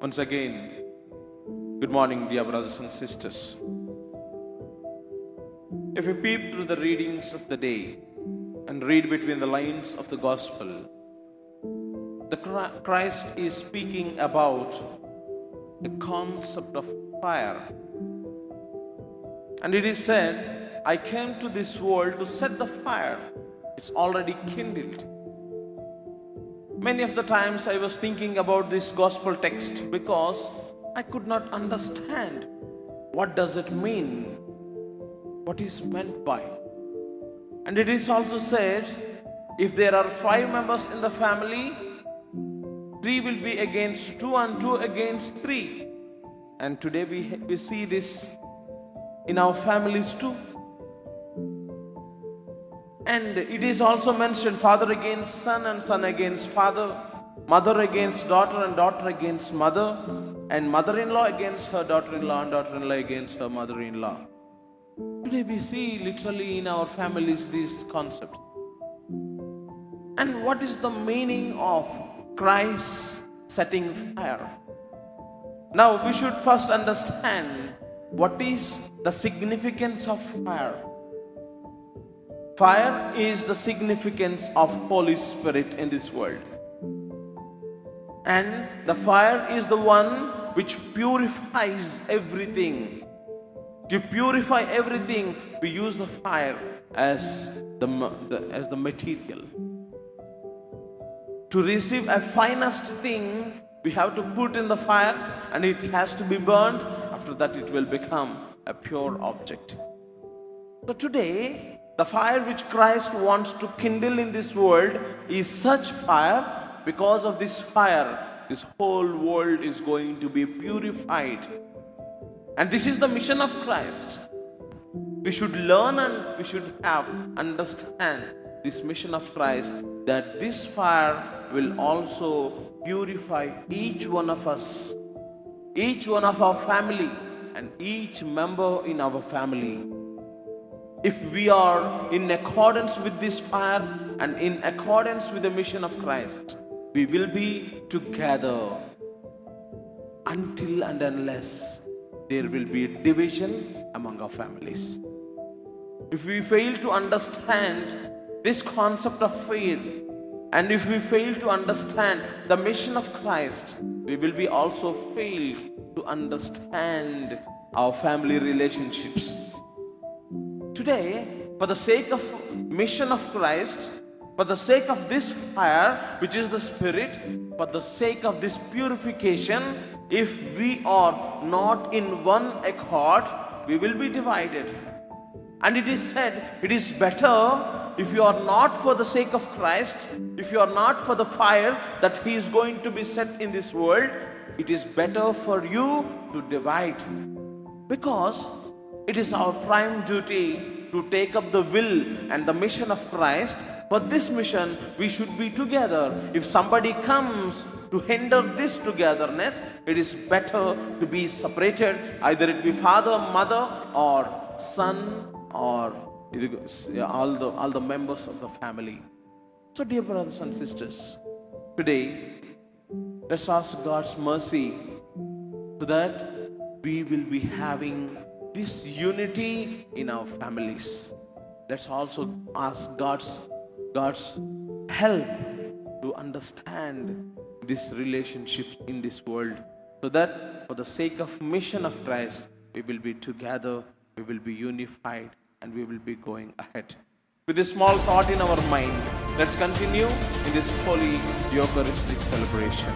Once again, good morning, dear brothers and sisters. If we peep through the readings of the day and read between the lines of the gospel, the Christ is speaking about a concept of fire. And it is said, I came to this world to set the fire. It's already kindled. Many of the times I was thinking about this gospel text because I could not understand what does it mean, what is meant by. And it is also said, if there are 5 members in the family, 3 will be against 2 and 2 against 3. And today we see this in our families too. And it is also mentioned, father against son and son against father, mother against daughter and daughter against mother, and mother-in-law against her daughter-in-law and daughter-in-law against her mother-in-law. Today we see literally in our families these concepts. And what is the meaning of Christ setting fire? Now we should first understand what is the significance of fire. Fire is the significance of Holy Spirit in this world. And the fire is the one which purifies everything. To purify everything, we use the fire as the material. To receive a finest thing, we have to put in the fire and it has to be burned. After that, it will become a pure object. So today, the fire which Christ wants to kindle in this world is such fire. Because of this fire, this whole world is going to be purified. And this is the mission of Christ. We should learn and we should understand this mission of Christ, that this fire will also purify each one of us, each one of our family, and each member in our family. If we are in accordance with this fire and in accordance with the mission of Christ, we will be together until and unless there will be a division among our families. If we fail to understand this concept of faith, and if we fail to understand the mission of Christ, we will be also fail to understand our family relationships. Today, for the sake of mission of Christ, for the sake of this fire, which is the Spirit, for the sake of this purification, if we are not in one accord, we will be divided. And it is said, it is better if you are not for the sake of Christ, if you are not for the fire that He is going to be set in this world, it is better for you to divide. Because it is our prime duty to take up the will and the mission of Christ. For this mission, we should be together. If somebody comes to hinder this togetherness, it is better to be separated, either it be father, mother, or son, or all the members of the family. So, dear brothers and sisters, today, let's ask God's mercy so that we will be having this unity in our families. Let's also ask God's help to understand this relationship in this world, so that for the sake of mission of Christ, we will be together, we will be unified, and we will be going ahead. With this small thought in our mind, let's continue in this holy Eucharistic celebration.